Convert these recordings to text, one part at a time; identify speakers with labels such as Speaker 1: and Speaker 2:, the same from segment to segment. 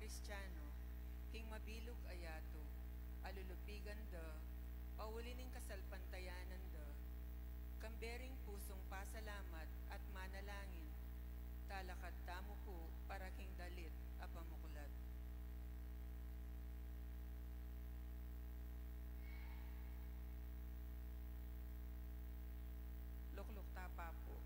Speaker 1: Kristiyano, hing mabilog ayato, alulupigan da, paulining kasalpantayanan da, kambering pusong pasalamat at manalangin, talakad tamo po para king dalit apamukulat. Lukluk tapa po.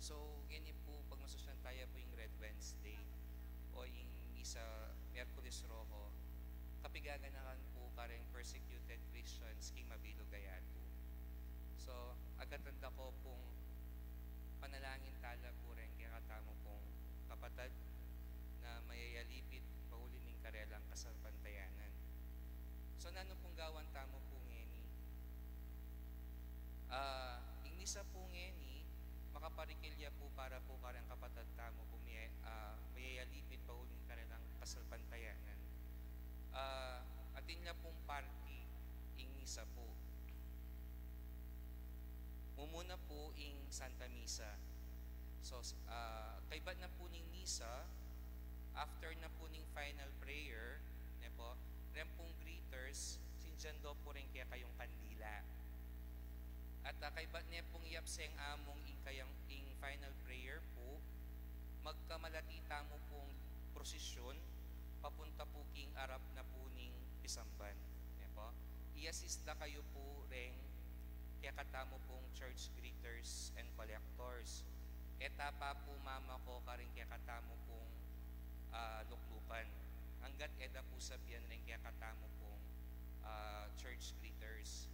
Speaker 2: So, yan yung po, pag masosyan tayo po yung Red Wednesday o yung Misa Merkulis Rojo, kapigaganakan po kareng persecuted Christians king Mabilo Gayato. So, agatanda ko pong panalangin tala po rin kaya katamo pong kapatid na mayayalipit pauli ning karelang kasalpantayanan. So, nano pong gawan tamo po ngeni? Ingisa po ngeni, makaparikilya po para po karang kapatid tamo po mayayalipit pauli ning karelang kasalpantayanan. Atin niya pong party, ingisa po. Mumuna po ing Santa Misa. So, kaibat na po ning Misa, after na po ning final prayer, ne po, ren pong greeters, sinjan do po rin kaya kayong kandila. At kaibat niya pong iapseng among ing final prayer po, magkamalatita mo pong prosesyon, papunta po king arap na po ning Pisamban. Ne po, i-assista kayo po ring kaya katamo pong church greeters and collectors. Etapa po mama ko karing kaya katamo pong luklukan. Hanggat eda po sabihan rin kaya katamo pong church greeters.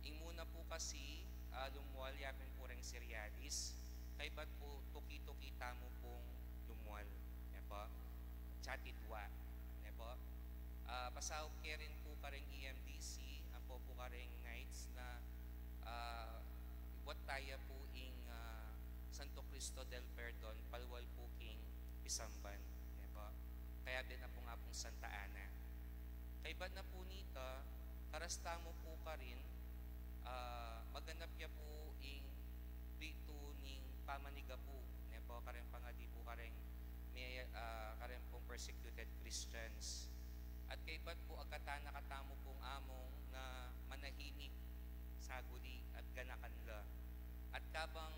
Speaker 2: Ing muna po kasi lumuwal yapin po rin serialis. Kay ba't po tuki-tuki tamo pong lumuwal. Ne po? Chatidwa. Ne po? Pasawag kaya rin po karing EMDC. Ang po karing nights na what tayo po ing Santo Cristo del Perdon, palwal po king Pisamban. Diba? Kaya din na po nga pong Santa Ana. Kay ba na po nita, karasta mo po ka rin, maganap ya po ing dito ning pamaniga po. Diba? Karen pa nga di po karen pong persecuted Christians. At kay ba't po agkatana katamo pong among na manahimik saguli at ganakanla. At kabang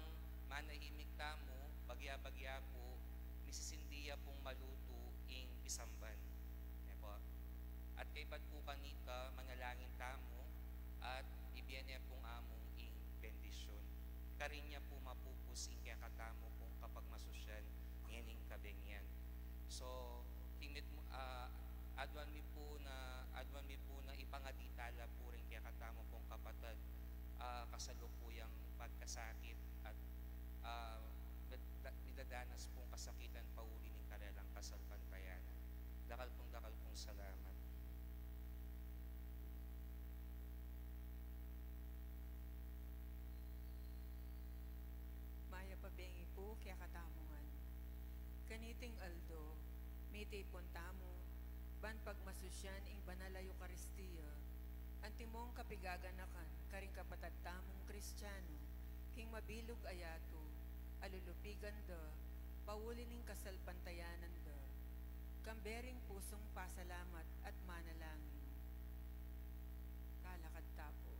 Speaker 2: manahimik tamo, bagya-bagya po, misisindiya pong maluto ing Pisamban. Diba? At kay ba't po kanita, manalangin tamo, at ibiyan niya pong among ing bendisyon. Karin niya po mapupus ing kaya katamo pong kapag masosyan, nganing kabengyan. So, tingit mo, adwan mi po na ipangaditala po rin kaya katamo pong kapatid kasalukuyang pagkasakit at nidadanas pong kasakitan pauli ng karelang kasalpantayanan. Dakal pong salamat.
Speaker 1: Maya pabengi po kaya katamungan. Kaniting Aldo, mitay tamo, ban pagmasusyan ing banal a Eucharistia, antimong kapigaganakan, karing kapatad tamong Kristiyano, king mabilog ayato, alulupigan da, pauli ning kasalpantayanan da, kambering pusong pasalamat at manalangin. Kalakad tapo.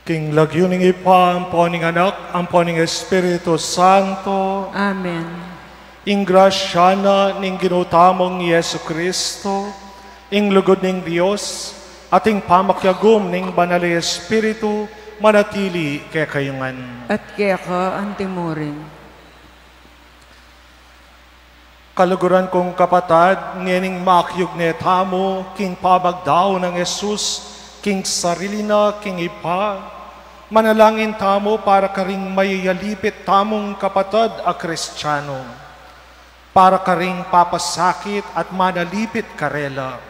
Speaker 3: King lagyuning ipa, ang poning anak, ang poning Espiritu Santo,
Speaker 1: Amen.
Speaker 3: ing grasya na ning ginutamong Yesu Kristo, ing lugod ning Dios, ating pamakyagum ning banal na Espiritu, manatili kay kayungan.
Speaker 1: At kaya ka antimurin.
Speaker 3: Kaluguran kong kapatad, ngening makyug netamo, king pabagdaw ng Jesus, king sarili na, king ipa, manalangin tamo para karing mayayalipit tamong kapatad a Kristiyano, para karing papasakit at manalipit karela,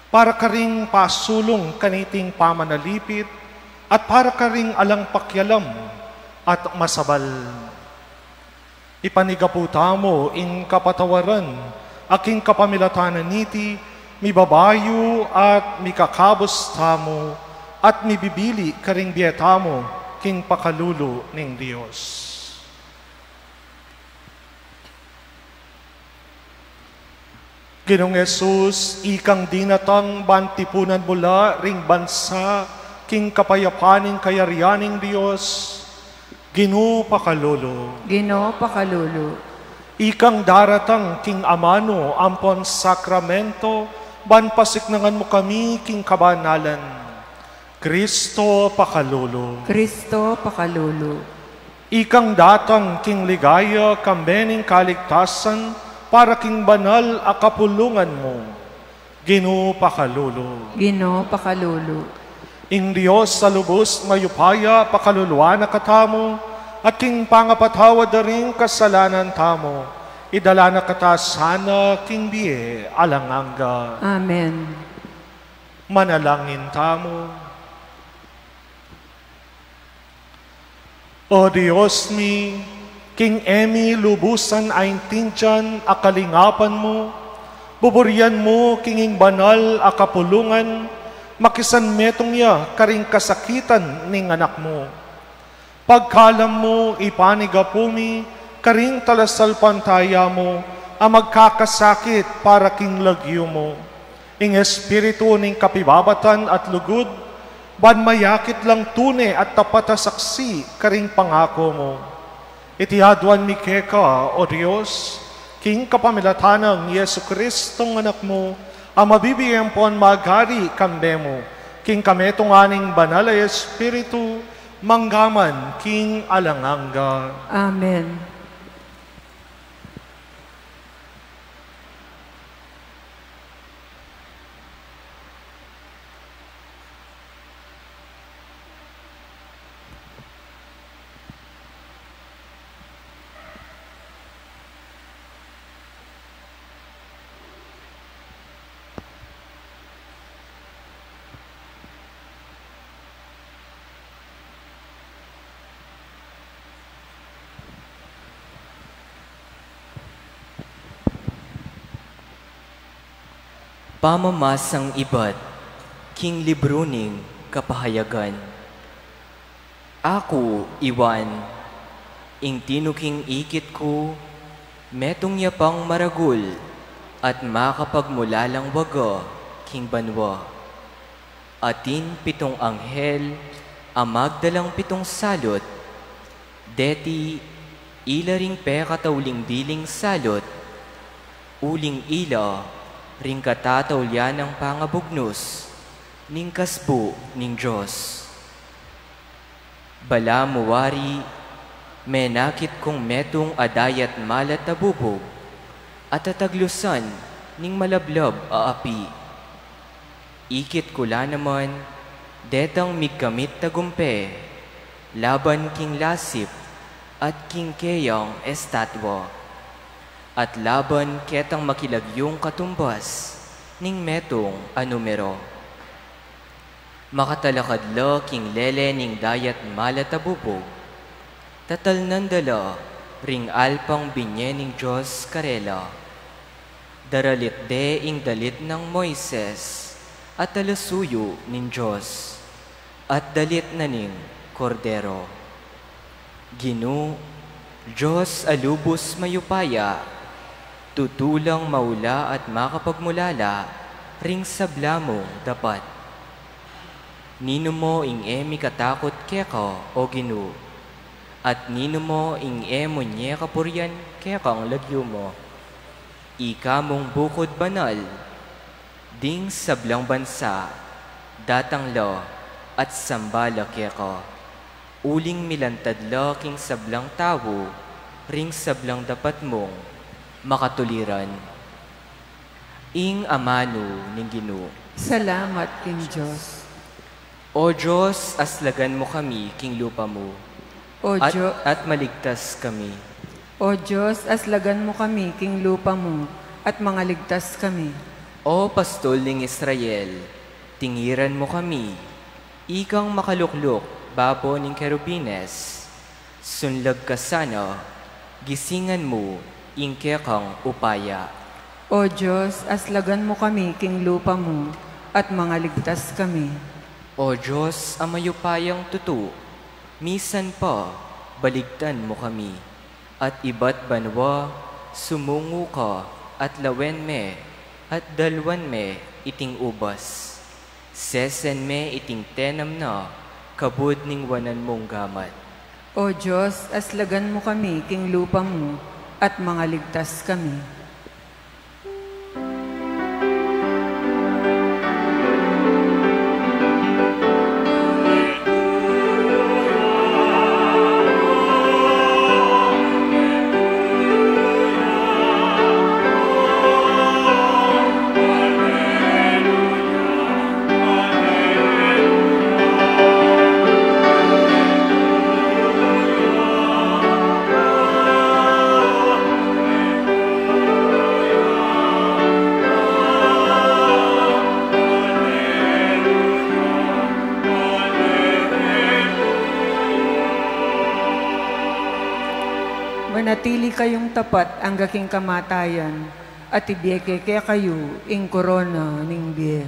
Speaker 3: para karing pasulong kaniting pamanalipit, at para karing alang pakyalam at masabal. Ipanigapu tamo in kapatawaran, aking kapamilatanan niti, mibabayo at mikakabos tamo, at mibibili karing biyetamo, king pakalulo ning Diyos. Ginong Jesus, ikang dinatang bantipunan mula ring bansa, king kapayapaning kayarianing Diyos, Ginoo pakalulo.
Speaker 1: Ginoo pakalulo.
Speaker 3: Ikang daratang king amano, ampon sakramento, banpasiknangan mo kami, king kabanalan. Kristo pakalulo.
Speaker 1: Kristo pakalulo.
Speaker 3: Ikang datang king ligaya, kambening kaligtasan, para king banal a kapulungan mo. Ginoo pakalulo.
Speaker 1: Ginoo pakalulo.
Speaker 3: Ing Diyos sa lubos mayupaya, pakaluluwa na katamo, at king pangapatawa da rin kasalanan tamo, idala na kata sana king biye alanganga.
Speaker 1: Amen.
Speaker 3: Manalangin tamo. O Diyos mi, King Emi lubusan aing tintiyan akalingapan mo, buburian mo kinging banal akapulungan, makisan metong ya karing kasakitan ning anak mo. Pagkalam mo ipanigapumi, karing talasal pantaya mo, ang magkakasakit para king lagyo mo. Ing espiritu ning kapibabatan at lugod, ban mayakit lang tune at tapat na saksi karing pangako mo. Itihaduan mi keka, O Diyos, king kapamilatanang Yesu Kristong anak mo, ang mabibigyan po ang magari kambe mo, king kametong aning banal ay Espiritu, manggaman king alanganga.
Speaker 1: Amen.
Speaker 4: Pamamasang iba't, king libruning kapahayagan. Ako, Iwan, ing tinuking ikit ko, metong yapang maragul, at makapagmulalang waga, king banwa. Atin pitong anghel, amagdalang pitong salot, deti ilaring pekatauling diling salot, uling ila, ring katatawlyan ng pangabugnos, ning kasbo ning Diyos. Bala muwari, menakit kong metong adayat malat na bubog, at tataglusan ning malablab aapi. Ikit kula naman, detang migkamit tagumpe, laban king lasip, at king keyang estatwa. At laban ketang makilagyong katumbas, ning metong anumero. Makatalakadla king lele ning dayat malatabubog, tatal nandala ring alpang binye ning Diyos karela. Daralit de ing dalit ng Moises, at talasuyo ning Diyos, at dalit na ning kordero. Ginu, Diyos alubos mayupaya, tutulang maula at makapagmulala, ring sablamong dapat. Nino mo ing emi katakot keka o Ginoo, at nino mo ing emo niya kapuryan keka ang lagyo mo. Ika mong bukod banal, ding sablang bansa, datanglo at sambala keka. Uling milantadla king sablang tawo, ring sablang dapat mong makatuliran. Ing amano ning Ginoo.
Speaker 1: Salamat, King Diyos.
Speaker 4: O Diyos, aslagan mo kami king lupa mo,
Speaker 1: O
Speaker 4: at maligtas kami.
Speaker 1: O Diyos, aslagan mo kami, King lupa mo, at mga ligtas kami.
Speaker 4: O Pastol ning Israel, tingiran mo kami, ikang makaluklok, babo ning kerubines, sunlag ka sana, gisingan mo, ingke kang upaya.
Speaker 1: O Diyos, aslagan mo kami, King lupa mo, at mga ligtas kami.
Speaker 4: O Diyos, amayupayang tutu, misan pa, baligtan mo kami, at iba't banwa, sumungo ka, at lawen me, at dalwan me, iting ubas. Sesen me, iting tenam na, kabud ning wanan mong gamat.
Speaker 1: O Diyos, aslagan mo kami, King lupa mo, at mga ligtas kami. Manatili kayong tapat ang gaking kamatayan, at ibiyeke kayo ing korona ning biye.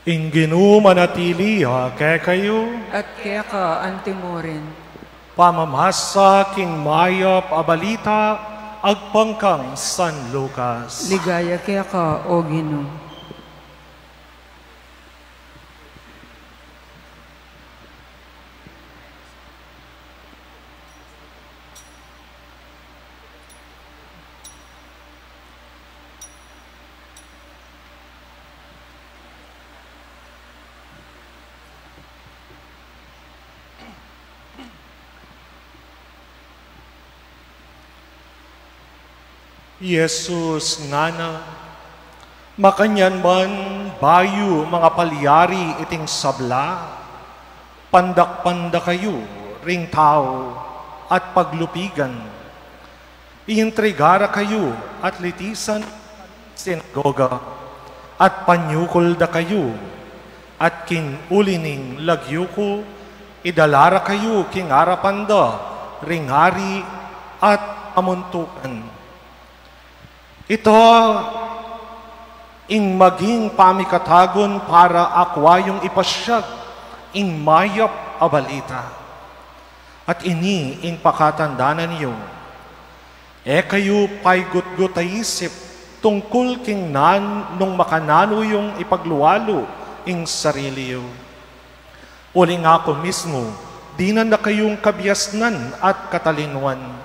Speaker 3: Ing Ginoo manatili kay kayo,
Speaker 1: At kaya ka antimorin.
Speaker 3: pamamasa king mayap abalita, agpangkang San Lucas.
Speaker 1: Ligaya kaya ka, O Ginoo.
Speaker 3: Jesus ngana, makanyan man bayu mga palyari iting sabla, pandak-panda kayo ring tao at paglupigan. Iintrigara kayo at litisan sinagoga, at panyukol da kayo, at king ulining lagyuko, idalara kayo king arapanda, ring hari at amuntukan. Ito ing maging pamikatagon para akwayong ipasyag ing mayap abalita. At ini ing pakatandanan niyo, kayo pa'y gutgutayisip tungkol king nung makanano yung ipagluwalo ing sarili yo. Uli nga ako mismo, di na kayong kabiasnan at katalinuan.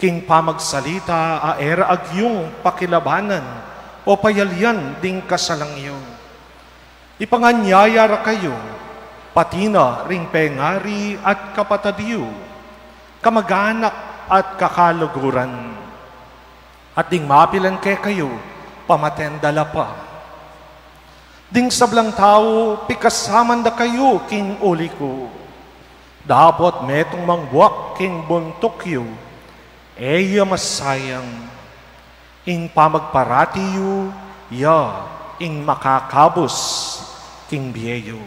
Speaker 3: King pamagsalita aera agyong pakilabanan o payalyan ding kasalangyo. Ipanganyayara kayo, patina ring pengari at kapatadiyo, kamag-anak at kakaluguran. At ding mapilan kayo, pamatendala pa. Ding sablang tao, pikasaman da kayo king uli ko. Dapat metong mangbuak king buntukyo, eya masayang, ing pamagparatiyo, ya, ing makakabos, king biyeyo.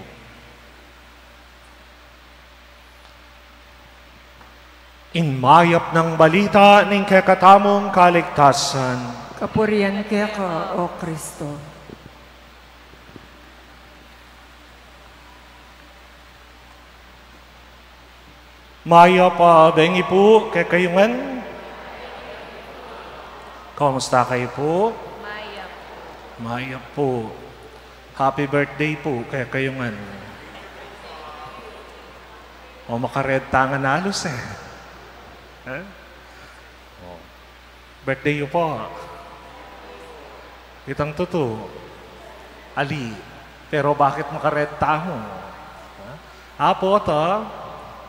Speaker 3: In mayap ng balita ning kakatamong kaligtasan,
Speaker 1: Kapurian ka, O Kristo.
Speaker 3: Maya pa bengi po kay kayungan. Kamusta kayo po? Maya po. Happy birthday po kay kayungan. O makared tangan halos eh. Oh. Birthday yun po. Itang totoo. Ali. Pero bakit makared tango? Po ito.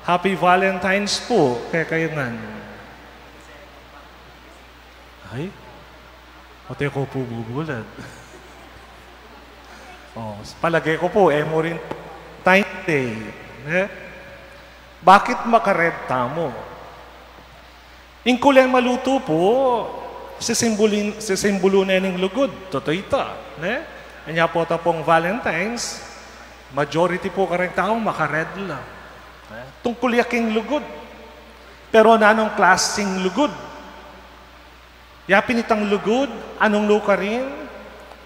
Speaker 3: Happy Valentine's po kay kayungan. Ay, pati ko po bubulad. Palagay ko po, mo rin time day. Bakit makared tamo? Ing kulay maluto po, sisimbolo na yung lugod. Totoo ito. Kanya po ito pong Valentine's, majority po kareng tao makared lang. Tungkol yaking lugod. Pero anong klaseng lugod? Yapin itang lugod, anong luka rin?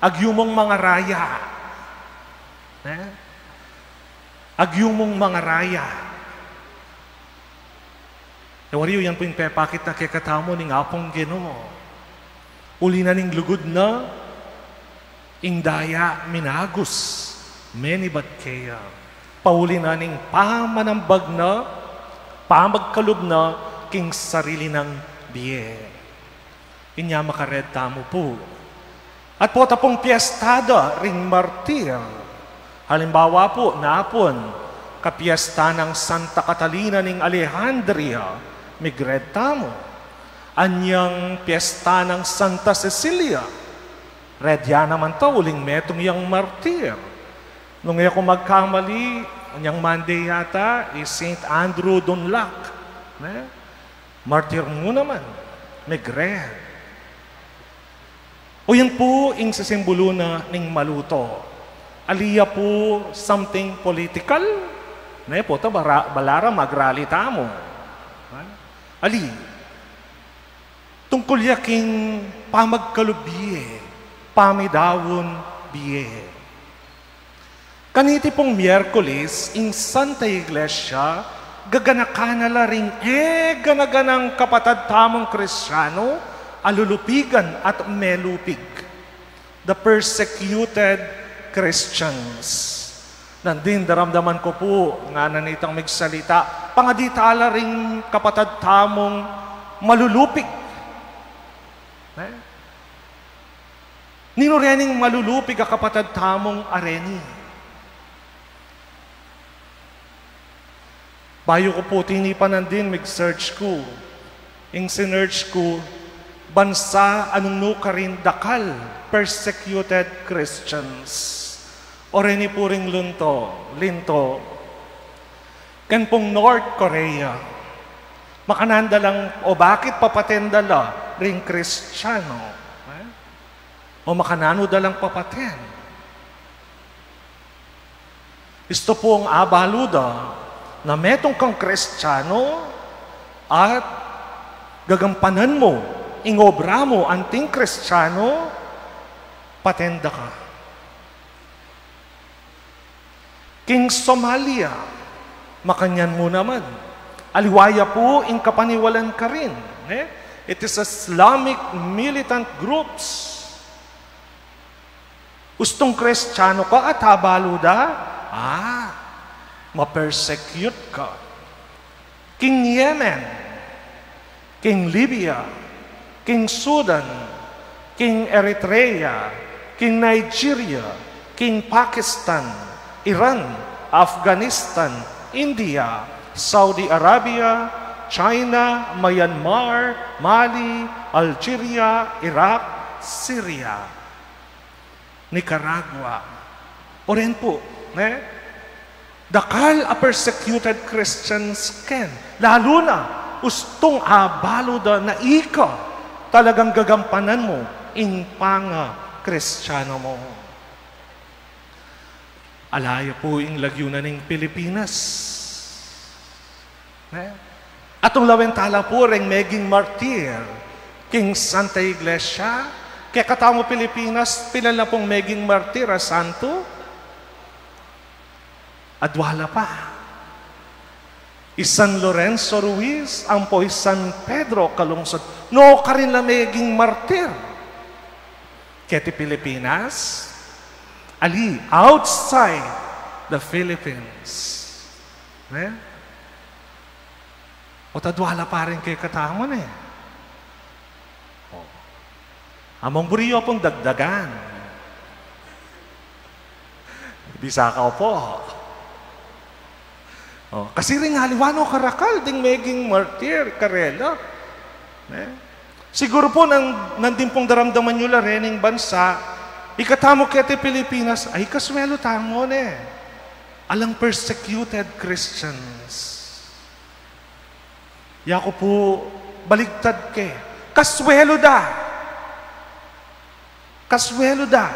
Speaker 3: Agyumong mga raya. Agyumong mga raya. Wariyo, yan po yung pepakit na kikatamo ng apong Ginoo. Uli na ning lugod na, indaya minagos, menibat kaya. Pauli na ning pamanambag na, pamagkalub na, king sarili ng biye. Inya makared tamo po. At po tapong piyestada ring martir. Halimbawa po, napon, kapiesta ng Santa Catalina ning Alejandria, migred tamo. Anyang piyesta ng Santa Cecilia, redya naman to, uling metong yang martir. Nung ako magkamali, anyang Monday yata, is St. Andrew Dunlac. Martir mo naman, migred. O yan po, ing sisimbolo na ning maluto. Aliya po, something political. Po, balara magrali tamo. Ali, tungkol yaking pamagkalubiye, pamidawon biye. Kaniti pong Miyerkules, ing Santa Iglesia, gaganakanala ring ganaganang kapatad tamong Kristyano, alulupigan at melupig. The persecuted Christians. Nandin, daramdaman ko po, nga nanitang magsalita, pangaditala ring kapatad tamong malulupig. Ninurening malulupig a kapatad tamong areni. Bayo ko po, tinipanan din, mag-search ko. Ing sinearch ko, bansa anong nuka rin dakal, persecuted Christians. O rin po ring linto. Kan pong North Korea, makananda lang, o bakit papatendala ring Kristiyano? O makanano dalang papaten? Isto po ang abaluda, na metong kang Kristiyano at gagampanan mo, ingobra mo, anting Kristiyano, patenda ka. King Somalia, makanyan mo naman. Aliwaya po, ing kapaniwalan ka rin. It is Islamic militant groups. Gustong Kristiyano ka at habaluda, ma-persecute ka. King Yemen, King Libya, King Sudan, King Eritrea, King Nigeria, King Pakistan, Iran, Afghanistan, India, Saudi Arabia, China, Myanmar, Mali, Algeria, Iraq, Syria, Nicaragua. O rin po, Dakal a persecuted Christians ken. Lalo na, ustong abalo da na ika talagang gagampanan mo in panga Kristiyano mo. Alaya po ing lagyunan ng Pilipinas. Atong lawentala po ring meging martir king Santa Iglesia. Kaya katamo Pilipinas, pila na pong meging martir a santo. Adwala pa. San Lorenzo Ruiz, ang po San Pedro kalungsod. No, karin na meging martir. Kaya ti Pilipinas, ali, outside the Philippines. O tadwala pa rin kay katamon Among buriyo pong dagdagan. Bisa ka po. Kasi rin haliwano karakal ding meging martir karela. Siguro po nandin pong daramdaman nyo la rening bansa, ikatamo kete Pilipinas, ay kaswelo tamo alang persecuted Christians. Yako po baligtad ke. Kaswelo da. Kaswelo da.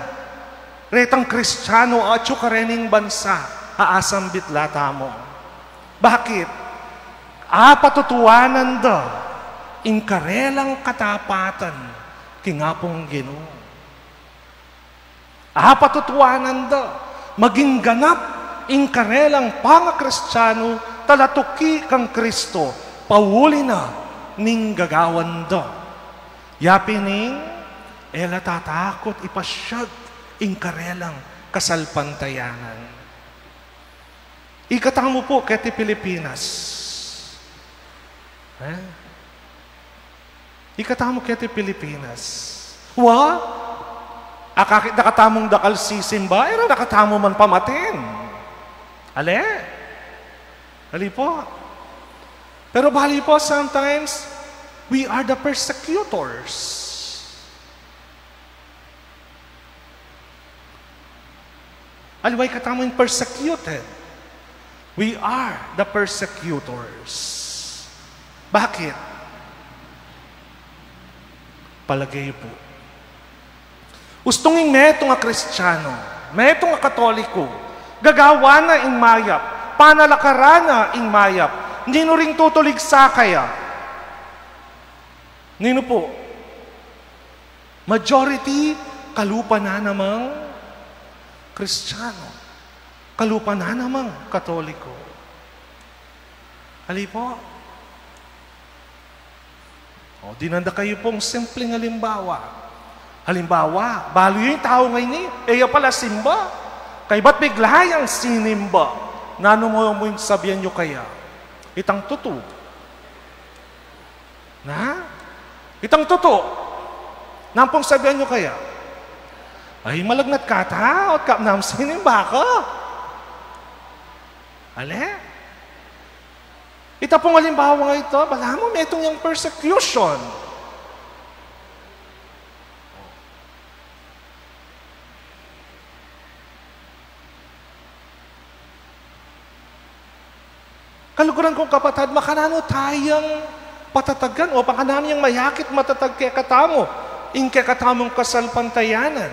Speaker 3: Retang Kristiyano at karening bansa, aasam bitla tamo. Bakit? Patutuanan da in karelang katapatan kingapong Ginoo. Patutuanan da maging ganap in karelang panga-Kristiyano talatuki kang Kristo pauli na ning gagawan da. Yapining ela tatakot ipasyag in karelang kasalpantayanan. Ikatamo po keti Pilipinas. Ikatamo keti Pilipinas. Akakit nakatamong dakal sisimba, era nakatamo man pamatin. Ali po. Pero bali po, sometimes, we are the persecutors. Aliway katamo yung persecuted. We are the persecutors. Bakit? Palagay po. Ustonging metong nga Kristiyano, metong nga Katoliko, gagawa na ing mayap, panalakarana ing mayap, nino ring tutulig sa kaya. Nino po? Majority, kalupa na namang Kristiyano. Kalupa na namang Katoliko. Ali po. Dinanda kayo pong simpleng halimbawa. Halimbawa, balo yung tao ngayon eya pala simba. Kay ba't biglayang sinimba? Nano mo yung sabihan nyo kaya? Itang tuto. Itang tuto. Nampong sabihan nyo kaya? Ay, malagnat ka ta, at kapnam sinimba ka. Ito pong halimbawa nga ito, bala mo, may itong yung persecution. Kaluguran kong kapatid, makanano tayang patatagan o pakanano yung mayakit matatag kaya katamo, in kaya katamong kasalpantayanan.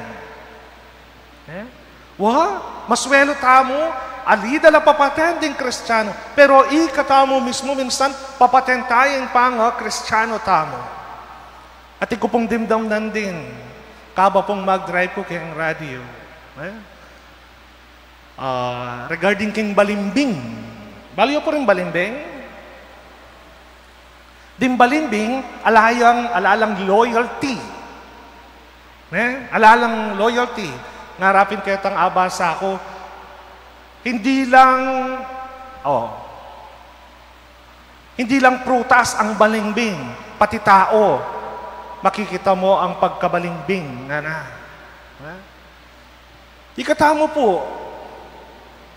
Speaker 3: Maswelo tamo, alida la papatending Kristiyano, pero ikatamo mismo minsan papatentayang panga Kristiyano tamo. At ko pong dimdamnan din, kaba pong mag-drive ko kayang radio. Regarding king balimbing, baliyo po rin balimbing? Dimbalimbing, alalang loyalty. Alalang loyalty. Ngarapin kayo tang abasa ko, hindi lang prutas ang balimbing, pati tao. Makikita mo ang pagkabalimbing. Ikatamo po,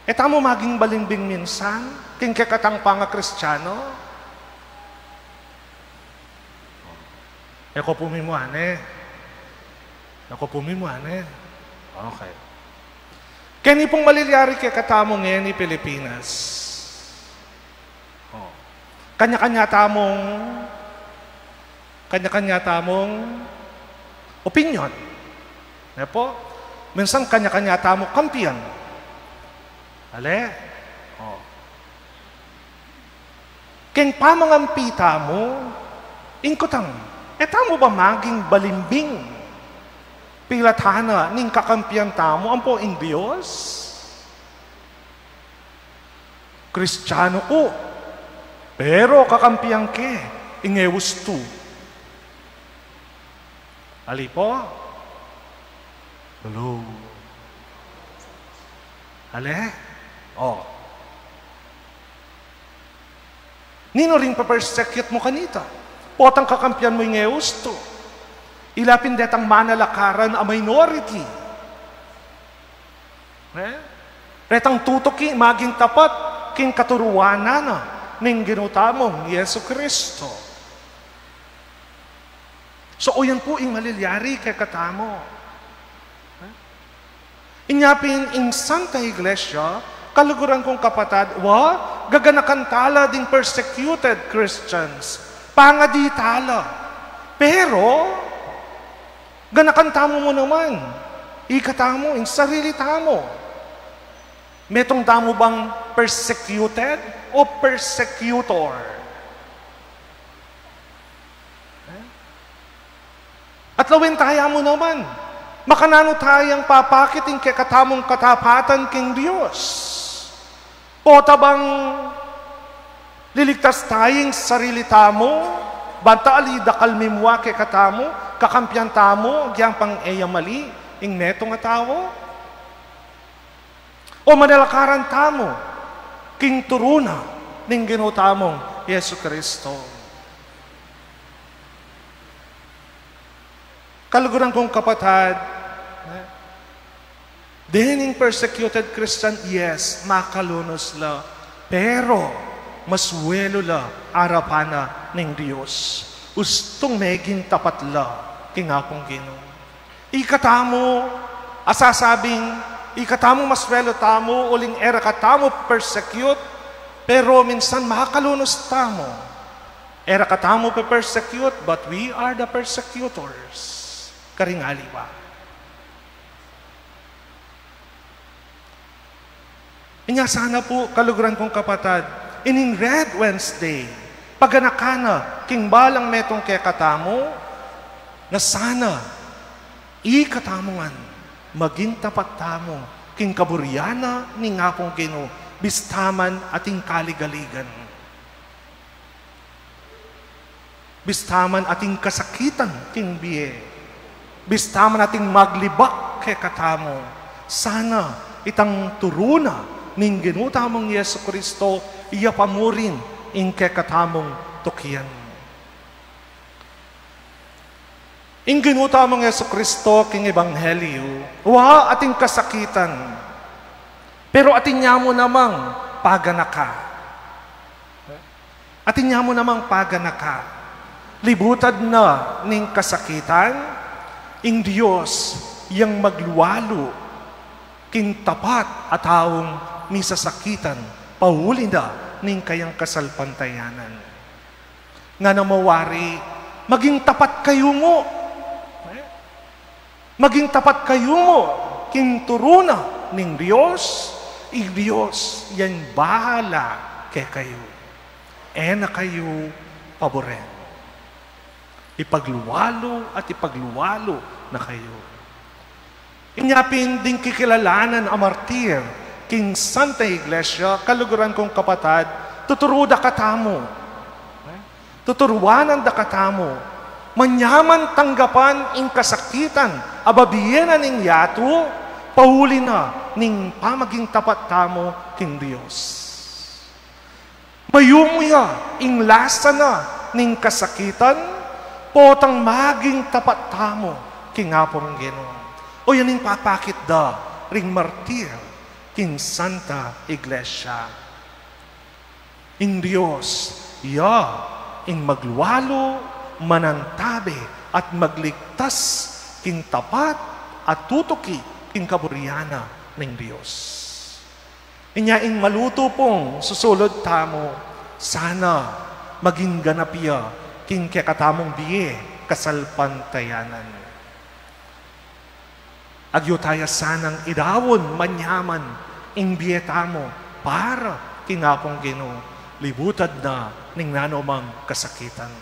Speaker 3: tamo maging balimbing minsan, king kakatang panga Kristiyano. Ako pumimuane. Okay. Kani pong malilyari kay katamo ngayon ni Pilipinas. Kanya-kanya tamong opinion. Po? Minsan kanya-kanya tamong kampiyan. Ale? Keng pamangampita mo, ingkotang, tamo ba maging balimbing? Pilatana ning kakampiyan tamo, ang po in Diyos? Kristiyano ko, pero kakampiyan ke, ingewus tu. Ali po? Hello? Ale? Nino rin pa-persecute mo kanita. Potang kakampiyan mo ingewus tu. Ilapin detang manalakaran a minority. Retang tutoki, maging tapat, king katuruanan na, ning ginutamong Yesu Kristo. So, yan po yung malilyari kay katamo. Inyapin in Santa Iglesia, kaluguran kong kapatad, gaganakan tala ding persecuted Christians. Pangadi tala. Pero, ganakan tamo mo naman. Ikatamo, in sarili tamo. Metong tamo bang persecuted o persecutor? At lawin tayo mo naman. Makanano tayang papakiting kay katamong katapatan king Diyos. O tabang liligtas tayong sarili tamo, banta ali dakal mimwa kay katamo, kakampiyan tamo, gyang pang mali, ing neto nga tao. O manalakaran tamo, king turuna, ning ginutamong Yesu Kristo. Kaluguran kong kapatid, dining persecuted Christian, yes, makalunos la, pero mas welo la arapana ning Diyos. Ustong meging tapat la, kingapong Ginoo. Ikatamo, asasabing, ikatamo mas welo tamo, uling era katamo persecute, pero minsan makalunos tamo. Era katamo persecute, but we are the persecutors. Karingali ba? Inya sana po, kaluguran kong kapatid, ining Red Wednesday, paganakana, king balang metong kay katamo, na sana, ikatamongan, maging tapat tamo, king kaburyana, ni nga pong Ginoo, bistaman ating kaligaligan. Bistaman ating kasakitan, king biye. Bistaman ating maglibak kay katamo. Sana, itang turuna, ning ginutamong Yesu Kristo, iya pamurin in kay katamong tukyan. In ginutamong Yesu Kristo king Ebanghelyo, ating kasakitan, pero atin niya mo namang paganaka. Atin niya mo namang paganaka. Libutad na ning kasakitan, ing Diyos yang magluwalo, king tapat at taong misasakitan, pauli na ning kayang kasalpantayanan. Nga na mawari, maging tapat kayo mo. Maging tapat kayo mo, king turuna ning Diyos, ing Diyos yan bahala kay kayo. Na kayo paboren. Ipagluwalo at ipagluwalo na kayo. Inyapin ding kikilalanan ang martir, king Santa Iglesia, kaluguran kong kapatid, tuturuda katamo. Tuturuanan da katamo. Manyaman tanggapan ing kasakitan, ababiyenan ing yato, pauli na ning pamaging tapat tamo king Diyos. Mayumuya ing lasa na ning kasakitan, potang maging tapat tamo kingapong Ginoo. O yan yung papakit da ring martir king Santa Iglesia. In Diyos, in magluwalo, manantabi at magligtas king tapat at tutuki king kaburyana ng Diyos. Inyaing maluto pong susulod tamo, sana maging ganapya king kakatamong biye kasalpantayanan. Agyo tayo sanang idawon manyaman ing biye tamo para kinapong Ginoo libutad na ning nanomang kasakitan.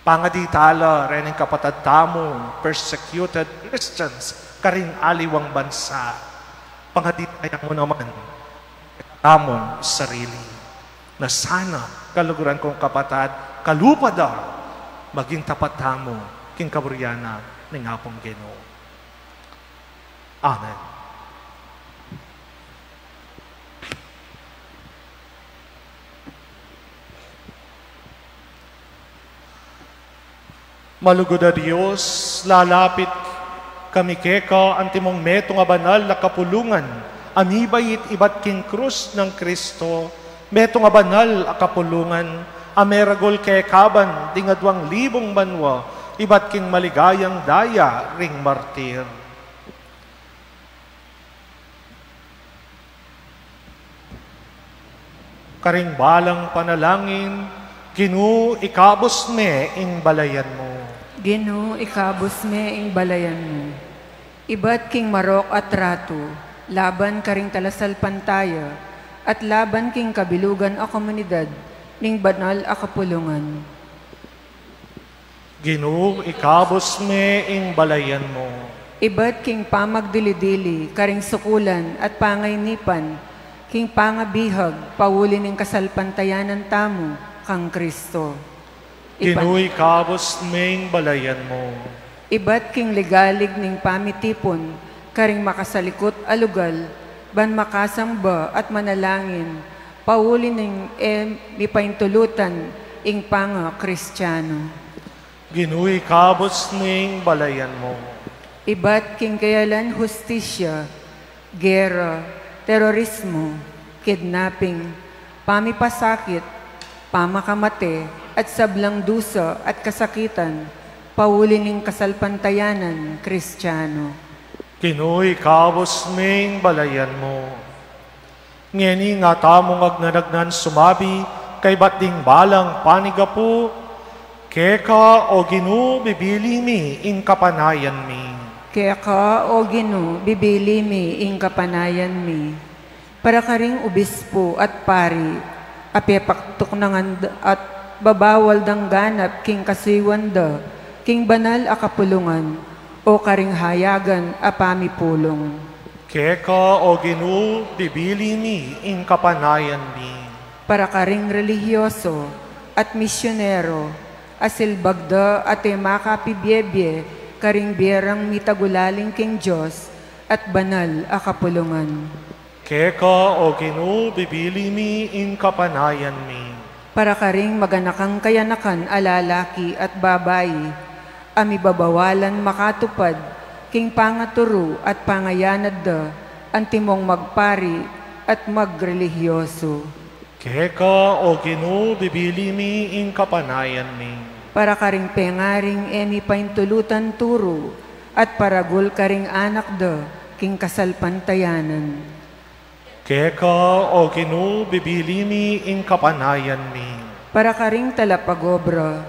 Speaker 3: Pangaditala rin ang kapatad tamong persecuted Christians karing aliwang bansa. Pangaditaya mo naman tamong sarili na sana kaluguran kong kapatad kalupada maging tapat tamo king kaburyana ng apong Ginoo. Amen. Malugod na Diyos, lalapit kami keka antimong metong abanal na kapulungan, amibayit ibat king krus ng Kristo, metong abanal a kapulungan, ameragol kekaban, dingadwang libong banwa, ibat king maligayang daya ring martir. Karing balang panalangin, Ginoo ikabos me ing balayan mo.
Speaker 1: Ginoo, ikabos me ing balayan mo. Ibat king marok at rato, laban karing talasal pantaya, at laban king kabilugan a komunidad, ning banal a kapulungan.
Speaker 3: Ginoo, ikabos me ing balayan mo.
Speaker 1: Ibat king pamagdili-dili, karing sukulan at pangaynipan, king pangabihag, pauli ning kasalpantayanan tamo, kang Kristo.
Speaker 3: Ginoo, ikabos me ing balayan mo.
Speaker 1: Ibat king ligalig ning pamitipon, karing makasalikot alugal, ban makasamba at manalangin, pauli ning mipaintulutan, ing panga Kristiyano.
Speaker 3: Ginoo, ikabos me ing balayan mo.
Speaker 1: Ibat king kayalan hustisya, gera, terorismo, kidnapping, pamipasakit, pamakamate, at sablang dusa at kasakitan, pauli ning kasalpantayanan, Kristiyano.
Speaker 3: Ginoo, ikabos me ing balayan mo. Ngeni nga tamong agnanagnan sumabi, kay batding balang panigapu, keka o Ginoo bibili mi ing kapanayan mi.
Speaker 1: Kaya ka, o Ginoo, bibili mi ing kapanayan mi. Para karing obispo at pari, apepaktok nangan at babawal dang ganap king kasiwanda, king banal a kapulungan, o karing hayagan a pamipulong.
Speaker 3: Keka o Ginoo bibili mi ing kapanayan mi.
Speaker 1: Para karing relihiyoso at misyonero, asilbagda at makapibiyebye, karing biyerang mitagulaling king Diyos at banal a kapulungan.
Speaker 3: Keka o Ginoo bibili mi ing kapanayan mi.
Speaker 1: Para karing maganakang kayanakan alalaki at babayi, ami babawalan makatupad, king pangaturo at pangayanad da, antimong magpari at magrelihiyoso.
Speaker 3: Keka o Ginoo bibili mi ing kapanayan mi.
Speaker 1: Para karing pengaring emi paintulutan turo, at paragul karing anak da, king kasalpantayanan.
Speaker 3: Keka o Ginoo bibili mi ing kapanayan mi.
Speaker 1: Para karing talapagobra,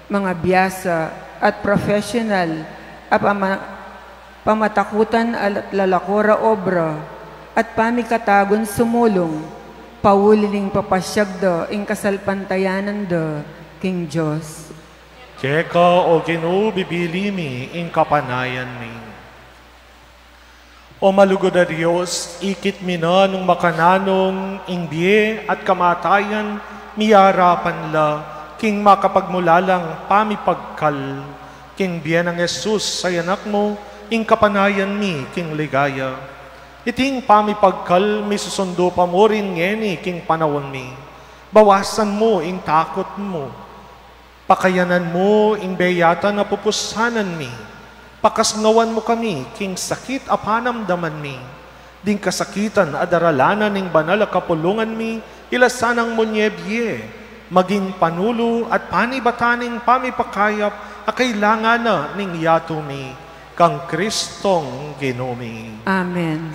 Speaker 1: mga biyasa at professional, at pamatakutan at lalakora obra, at pamikatagon sumulong, pauliling papasyagda ing kasalpantayanan da, king Diyos.
Speaker 3: Keka o Ginoo bibili mi ing kapanayan mi. O malugod na Diyos, ikit mi na nung makananong ingbiye at kamatayan, miyarapan la, king makapagmulalang pamipagkal, king biyan ng Jesus sa yanak mo, ing kapanayan mi, king ligaya. Iting pamipagkal, mi susundo pa mo rin ngeni, king panawon mi. Bawasan mo, ing takot mo. Pakayanan mo, ing beyata na pupusanan mi. Pakasngawan mo kami, king sakit apanamdaman mi. Ding kasakitan adaralanan ning banal a kapulungan mi, ilasanang mo nyebye. Maging panulo at panibataning pamipakayap, a kailangan na ning yato mi. kang Kristong Ginumi.
Speaker 1: Amen.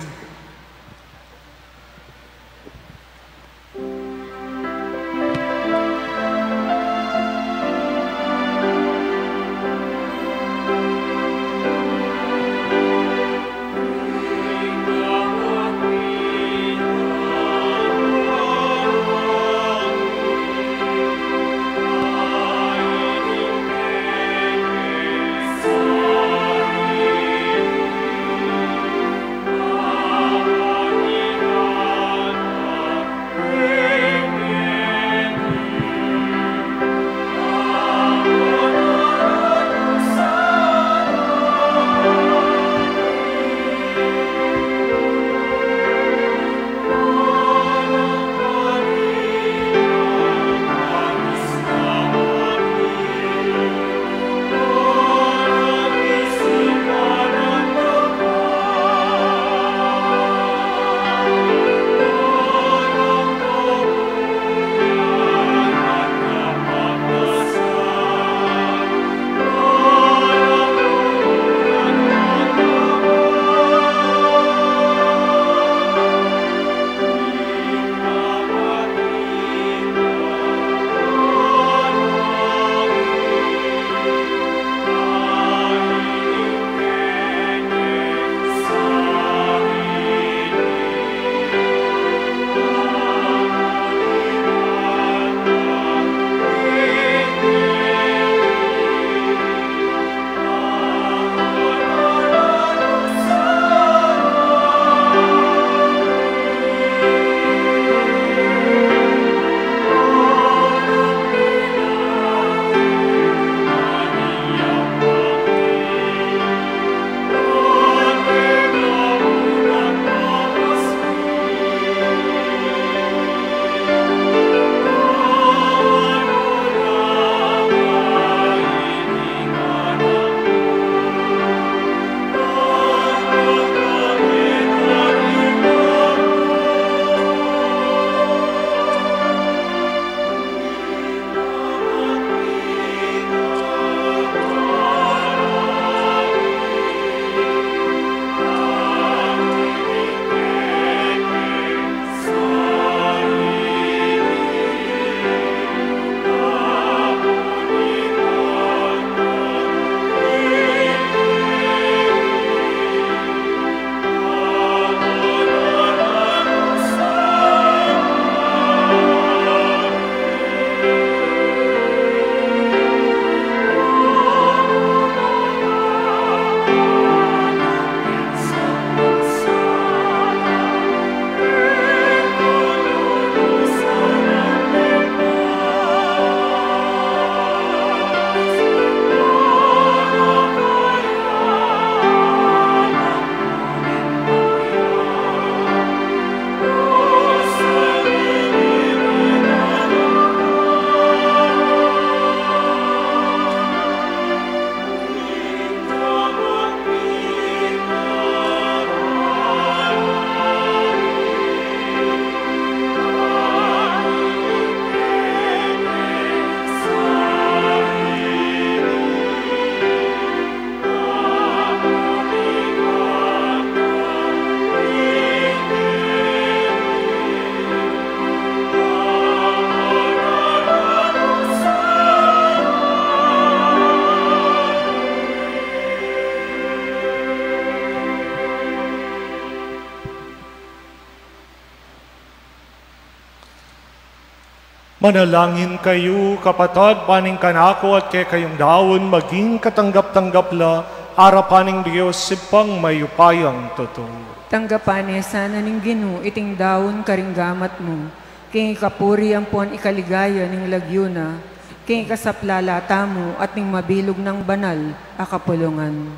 Speaker 3: Manalangin kayo, kapatid, paning kanako at kay kayong daon, maging katanggap-tanggap la, arapaning Diyos, sipang mayupayang totoo.
Speaker 1: Tanggapan sana ning Ginoo iting daon karinggamat mo, kay kapuri ang puan ikaligaya ning lagyuna, kay kasaplalata mo at ning mabilog ng banal, akapulungan.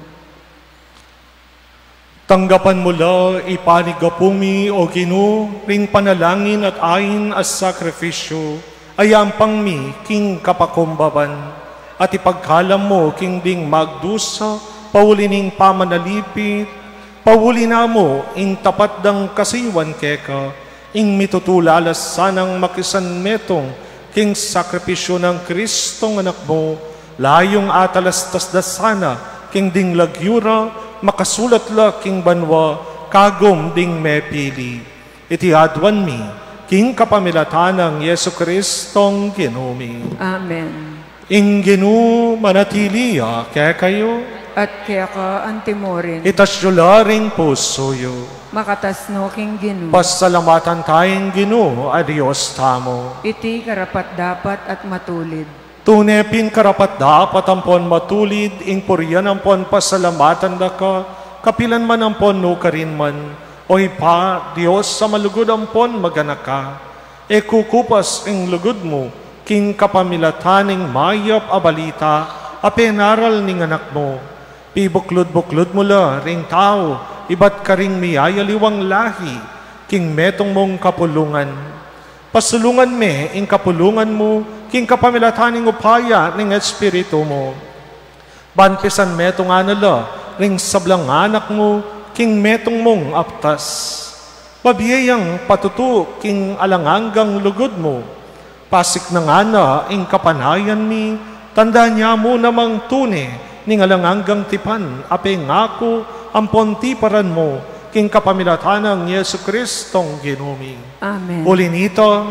Speaker 3: Tanggapan mo la, ipanigapumi o Ginoo, ring panalangin at ayin as sakrifisyo, ayampang mi king kapakumbaban, at ipagkalam mo king ding magdusa, paulining pamanalipit, pauli na mo in tapat dang kasiwan keka, ing mitutulalas sanang makisan metong king sakripisyo ng Kristong anak mo, layong atalastas da sana king ding lagyura, makasulat la king banwa, kagom ding mepili. Iti adwan mi, king kapamilatanang Yesu Kristong ginumi.
Speaker 1: Amen.
Speaker 3: Inginu manatiliya kaya kayo,
Speaker 1: At kaya ka antimorin,
Speaker 3: itasyularing pusoyo.
Speaker 1: makatasno king Ginu,
Speaker 3: Pasalamatan tayong Ginoo, a Diyos tamo.
Speaker 1: iti karapat dapat at matulid.
Speaker 3: Tunepin karapat dapat ampon matulid, ing puriyan ampon pasalamatan da ka, kapilan man ampon no karin man, oy pa, Diyos sa malugod ampon maganak ka, e kukupas ing lugod mo, king kapamilataning mayap a balita, a penaral ning anak mo, pibuklod-buklod mo la, ring tao, iba't ka ring miyayaliwang lahi, king metong mong kapulungan. Pasulungan me, ing kapulungan mo, king kapamilataning upaya ning espiritu mo. Banpisan metong anala, ring sablang anak mo, king metong mong aptas. Pabiyayang patutu, king alanganggang lugod mo. Pasik na nga na, ing kapanayan mi, tanda niya mo namang tune, ning alanganggang tipan, ape ngako, ampon tiparan mo, king kapamilatanang Yesu Kristong ginumi.
Speaker 1: Amen.
Speaker 3: Uli nito,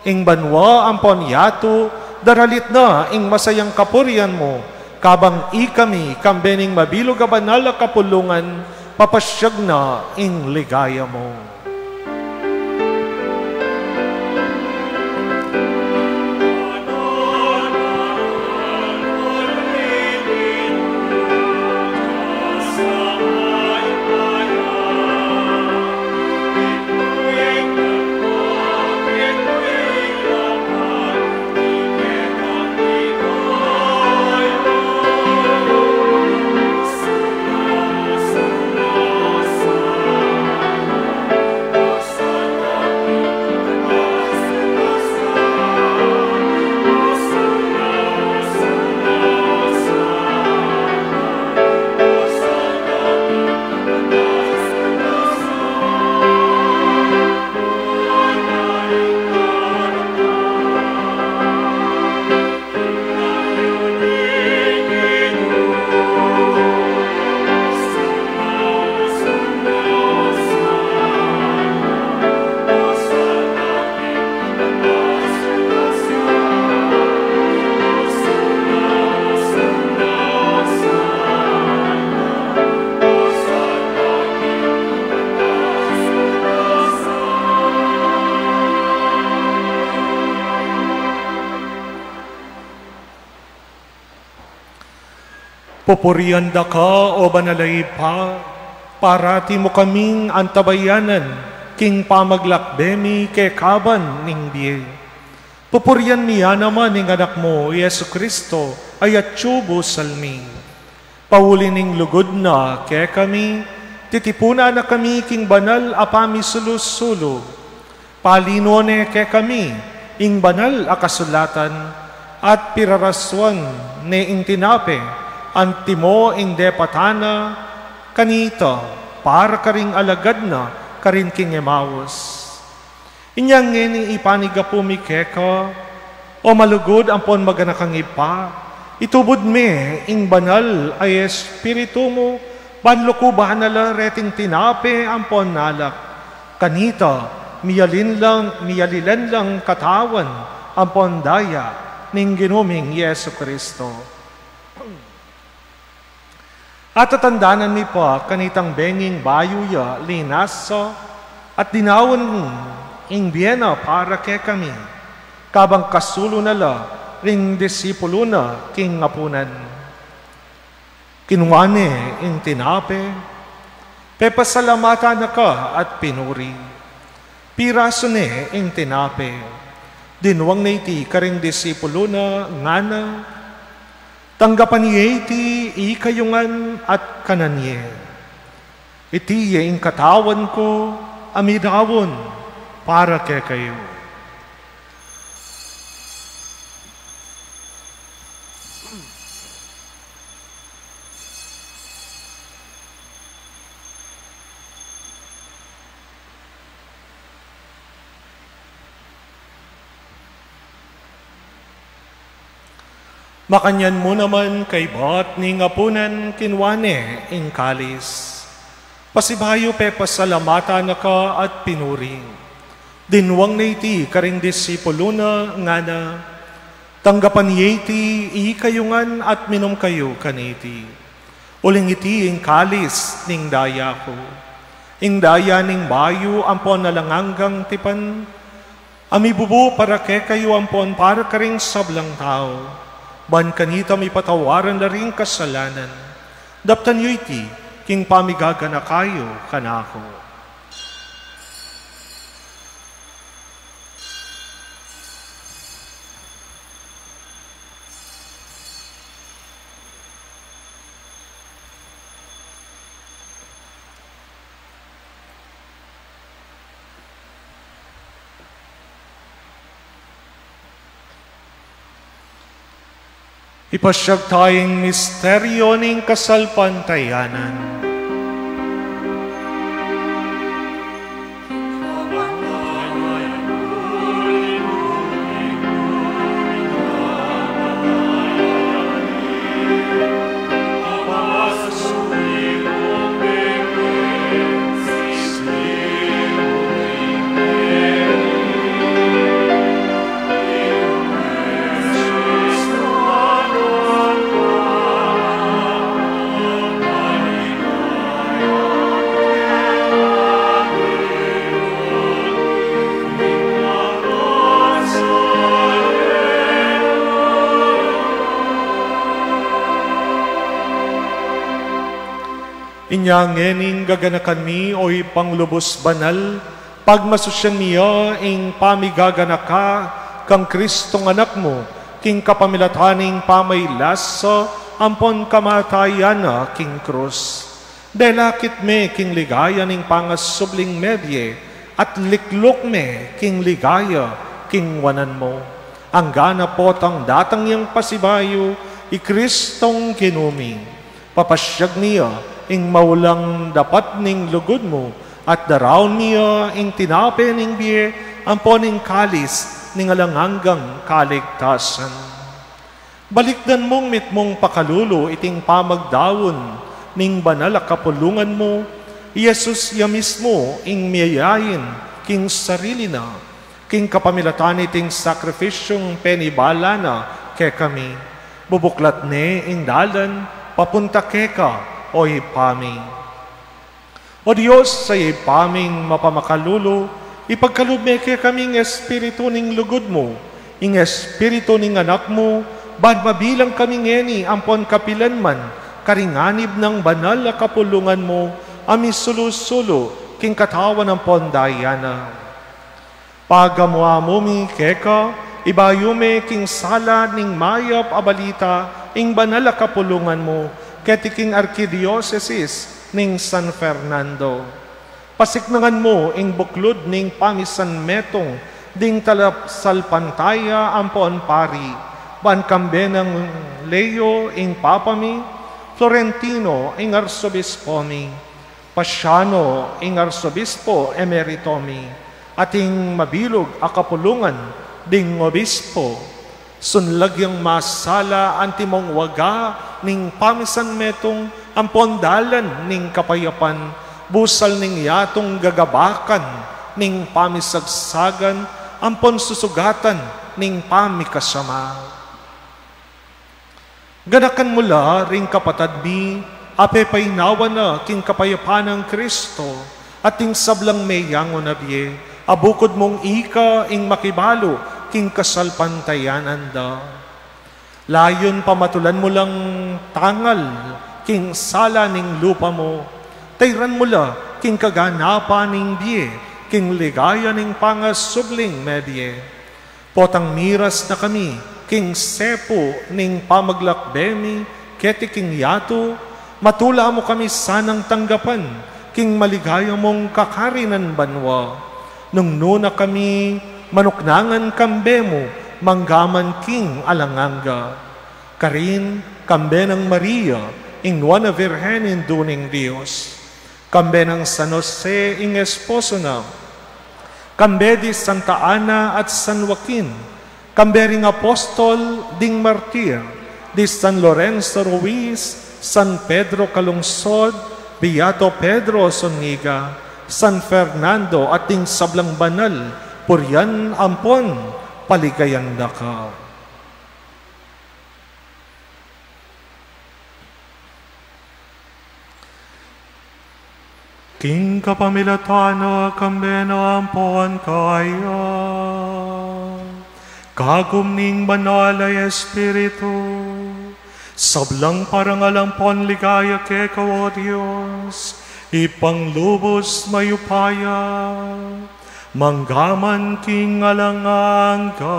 Speaker 3: ing banwa ampon yato, daralit na ing masayang kapurian mo, kabang ikami kambening mabilog a banal a kapulungan, papasyag na ing ligaya mo. Pupurian da ka o banalay pa, parati mo kaming antabayanan, king pamaglakbemi ke kaban ning biye. Pupurian miya naman ning anak mo, Yesu Kristo, ay atsubo salmi. Pauli ning lugod na ke kami, titipuna na kami king banal apami sulus-sulo. Palinone ke kami, ing banal akasulatan, at piraraswan ne ing tinape, antimo ing depatana, kanita, para karing alagad na, karin king Emmaus. Inyang ngeni ipaniga pumikeka, o malugod ampon maganakang ipa, itubod me ing banal ay espiritu mo, banlukubahan nala reting tinape ampon nalak. Kanita, miyalilan lang katawan, ampon daya, ning ginuming Yesu Kristo. At tatandanan ni pa kanitang benging bayuya linaso at dinawon ing biyena para ke kami, kabang kasulo nala ring disipulo na king ngapunan. Kinuwane ing tinape, pepasalamatan na ka at pinuri. Piraso ne ing tinape, dinwang na iti karing disipulo na ngana, tanggapan niya iti ikayungan at kananye. Iti ing katawan ko, amidawon para ke kayo. Makanyan mo naman kay bat ning apunan kinwane ing kalis. Pasibayo pe pasalamata na ka at pinuring. Dinwang na iti karing disipulo na nga na. Tanggapan iti ikayungan at minom kayo kaniti. Uling iti ing kalis ning daya ko. Ing daya ning bayo ampon nalanganggang tipan. Amibubo para ke kayo ampon para karing sablang tao. Ban kanita may patawaran na rin kasalanan. Daptan yo iti, king pamigaga na kayo kanako. Ipasyag tayong misteryo ng kasalpantayanan. Inyangening gaganakan mi oy panglubos banal, pagmasusyan niya ing pamigaganaka kang Kristong anak mo, king kapamilataning pamaylasa, ampon kamatayana king krus. Delakit me king ligaya ning pangasubling medye, at liklok me king ligaya king wanan mo. Ang gana potang datang yang pasibayo, i Kristong kinumi. Papasyag niya, ing maulang dapat ning lugod mo, at daraon niya ing tinape ning biye, ampon ning kalis ning alanganggang kaligtasan. Balikdan mong mitmong pakalulo iting pamagdawon ning banal a kapulungan mo, Jesus ya mismo ing miyayain king sarili na, king kapamilatan iting sakrifisyong penibala na ke kami. Bubuklat ne ing dalan, papunta ke ka, o ipaming. O Diyos, sa ipaming mapamakalulo, ipagkalubeke kaming espiritu ning lugod mo, ing espiritu ning anak mo, bad mabilang kaming eni, ampon kapilan man, karinganib ng banal na kapulungan mo, ami sulusulo, king katawan ng pondayana. Pagamuamumi keka, ibayume king sala ning mayap abalita, ing banal na kapulungan mo, ketiking Arkidiyosesis ning San Fernando. Pasiknangan mo ing buklod ning pamisan metong ding talapsalpantaya ampon pari. Bankambe ng Leo ing papami, Florentino ing arsobispomi, Pasiano ing arsobispo emeritomi, ating mabilog akapulungan ding obispo. Sunlagyang masala antimong waga ning pamisan metong ampon dalan ning kapayapan, busal ning yatong gagabakan ning pamisagsagan, ampon susugatan ning pamikasama. Ganakan mula ring kapatad mi, ape painawan na king kapayapan ng Kristo, at ting sablang mayango na biye, abukod mong ika ing makibalo, king kasalpantayanan da. Layon pamatulan mo lang tangal, king sala ning lupa mo. Tayran mo la, king kaganapa ning biye, king ligaya ning pangasubling medye. Potang miras na kami, king sepo ning pamaglakbemi, keti king yato, matula mo kami sanang tanggapan, king maligaya mong kakarinan banwa. Nung nuna kami, manuknangan kambe mo, manggaman king alanganga. Karin, kambe ng Maria, ing Nuana Virgen duning Diyos. Kambe ng San Jose, ing esposo na. Kambe di Santa Ana at San Joaquin. Kambe ring apostol, ding martir. di San Lorenzo Ruiz, San Pedro Calungsod, Beato Pedro Zuniga, San Fernando at ting sablang banal, purian ampon, paligayan na ka. King kapamilatana kambeno ampon kaya, kagumning banal ay Espiritu, sablang parangalampon ligaya ke kao Diyos, ipanglubos mayupaya, manggaman king alanganga.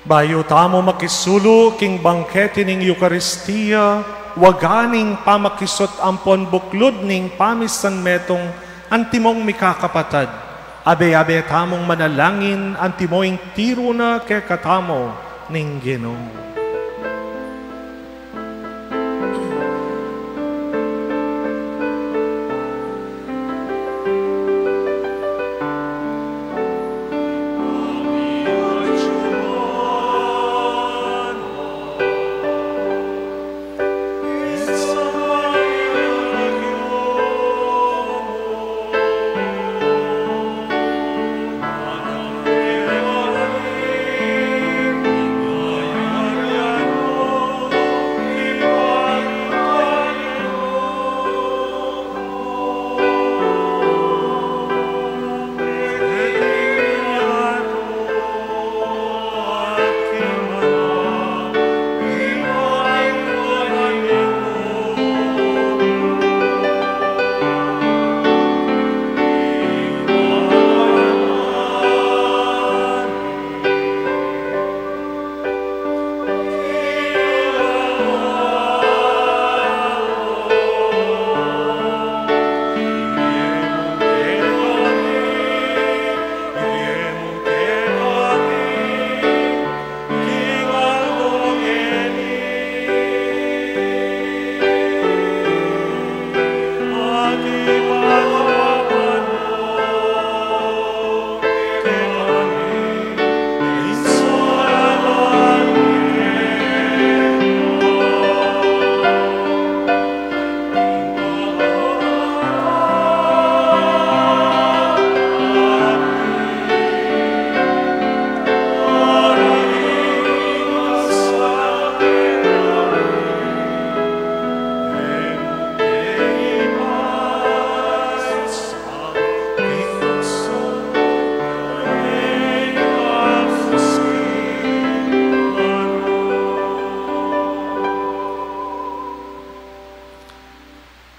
Speaker 3: Bayo tamo makisulu king bangkete ning Eucharistia, waganing pamakisot ampon buklod ning pamisan metong antimong mikakapatad. Abe-abe tamong manalangin antimoing tiro na ke katamo ning Ginoo.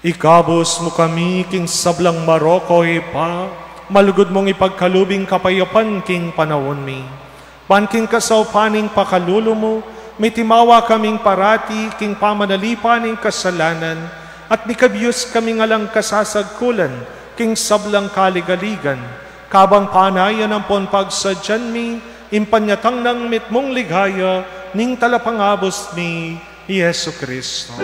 Speaker 3: Ikabos mo kami king sablang Maroko ipa, malugod mong ipagkalubing kapayapan king panahon mi. Panking kasaupaning pakalulo mo, may timawa kaming parati king pamanalipaning kasalanan, at nikabiyos kaming alang kasasagkulan king sablang kaligaligan. Kabang panayan ang pon pagsadyan mi, impanyatang ng mitmong ligaya, ning talapangabos mi, Yesu Kristo.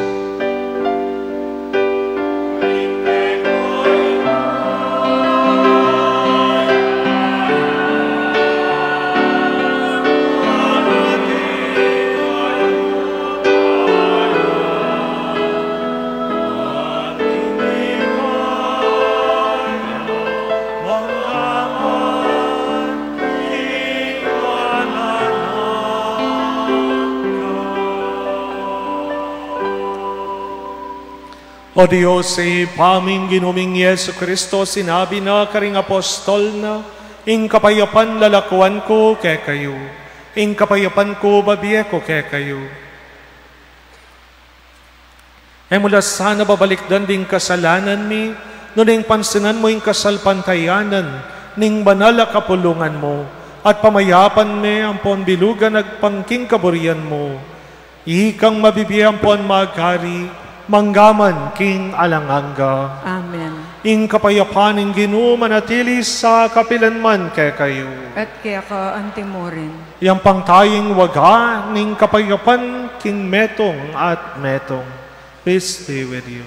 Speaker 3: O Diyos, paming ginuming Yesu Kristo, sinabi na karing apostol na, ing kapayapan lalakuan ko kay kayo, ing kapayapan ko babiye ko kay kayo. E mula sana babalikdan ding kasalanan mi, nuning pansinan mo ing kasalpantayanan, ning banal a kapulungan mo, at pamayapan me ang ponbilugan agpangking kaburian mo. Ikang mabibiyang pon magkari, manggaman king alanganga.
Speaker 1: Amen.
Speaker 3: Ing kapayapaan ing Ginoo manatili sa kapilanman kay kayo.
Speaker 1: At kaya ka antimorin.
Speaker 3: Yang pangtaying waga ning kapayapan king metong at metong. Peace be with you.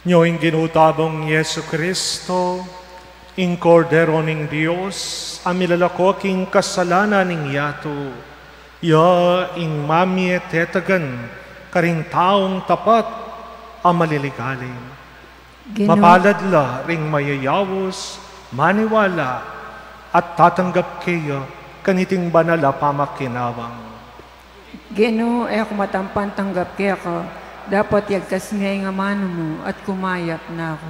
Speaker 3: Nyoing ginutabong Yesu Kristo, ing kordero ning Dios, amilalako king kasalanan ning yato, ya ing mamie tetagan, karing taong tapat, amaliligaling. Mapaladla ring mayayawos, maniwala, at tatanggap kayo kaniting banala pamakinawang.
Speaker 1: Ginoo, ako matampan tanggap kaya ka. Dapat yagkas ngay nga mano mo at kumayap na ako.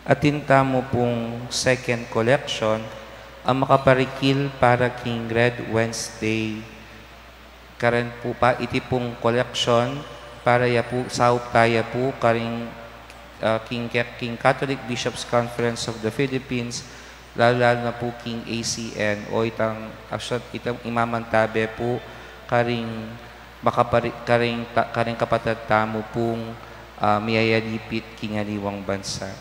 Speaker 2: Atinta mo pong second collection, ang makaparikil para King Red Wednesday. Karan po pa iti pong collection para ya po sauptaya po karing King Catholic Bishops Conference of the Philippines, lalo na po King ACN o itang imamantabe po karing karing kapatid tamo pong miyayalipit kingaliwang bansa.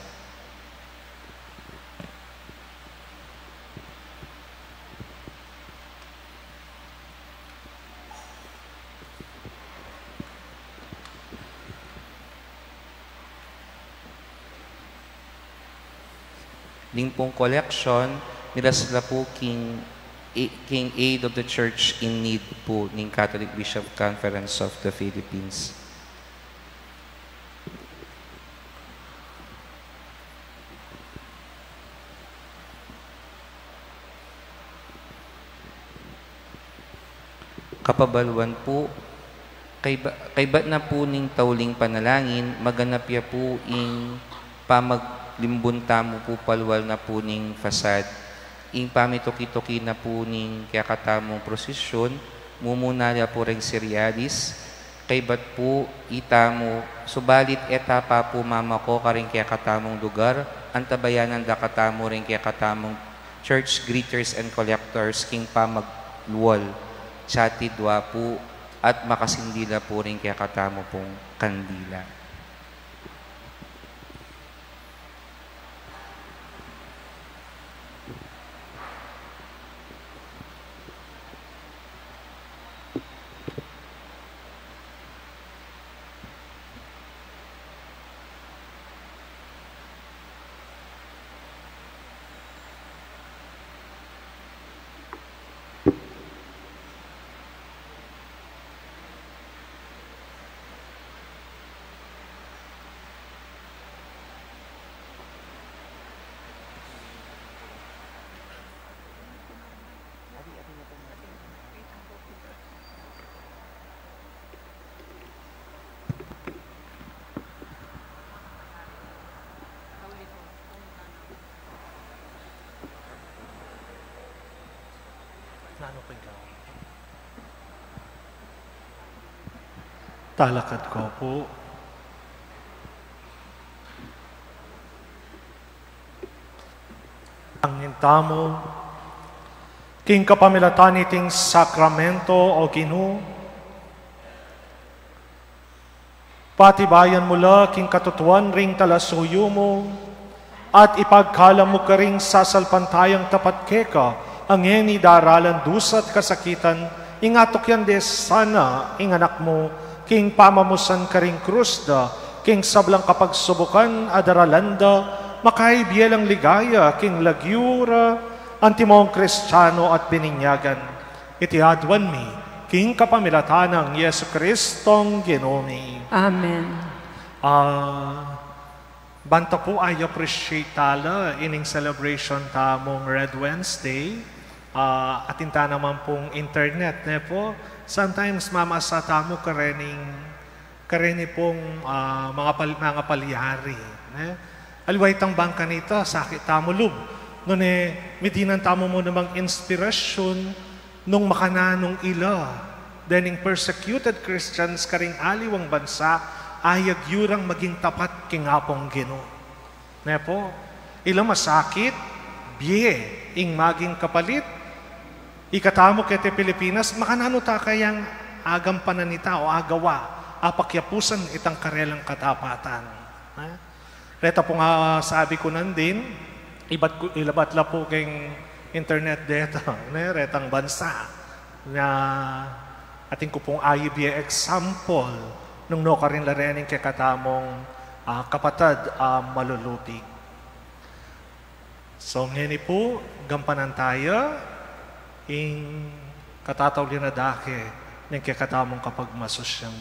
Speaker 2: Ning pong collection, nila sila po King Aid of the Church in Need po ng Catholic Bishop Conference of the Philippines. Kapabaluan po, kaybat na po ning tauling panalangin, maganap ya po ing limbun tamo po palwal na po ning fasad. Ing pamitoki-toki na po ning kaya katamong prosesyon, mumunala po rin serialis, kaybat po itamo, subalit etapa po mama ko karing kaya katamong lugar, antabayanan da katamo rin kaya katamong church greeters and collectors, king pamagluwal, chatidwa po, at makasindila po rin kaya katamo pong kandila.
Speaker 3: Talakad ko po. Ang hintamo, king kapamilatan iting sakramento o Ginoo, patibayan mula king katutuan ring talasuyo mo, at ipagkala mo ka ring sasalpantayang tapat keka, ang eni daralan dusat kasakitan, ingatok yan des sana, inganak mo, king pamamusan ka ring krusda, king sablang kapagsubukan adaralanda, makaibiyalang ligaya, king lagyura, antimong Kristiyano at bininyagan. Itiadwan mi, king kapamilatan ng Yesu Kristong Ginoo.
Speaker 1: Amen.
Speaker 3: Banta po I appreciate tala ining celebration tamong Red Wednesday. Atinta naman pong internet ne po. Sometimes mamasa tamo kareni pong mga palyari. Aliway tang bangka nito, sakit tamo lub. Noon medinan tamo mo namang inspirasyon nung makananong ila. Dening persecuted Christians karing aliwang bansa, ayag yurang maging tapat kingapong Ginoo. Ne po, ila masakit, biye, ing maging kapalit, ikatamo kete Pilipinas, makanano ta kayang agampanan nita o agawa, apakyapusan itang karelang katapatan. Reta po nga sabi ko nandin, ilabat la po keng internet data, retang bansa, na ating ko pong ayibye example, nung no ka rin larening kakatamong kapatid malulutig. So ngayon po, gampanan tayo, ing katataw na dake ng kakatamong kapag masosyang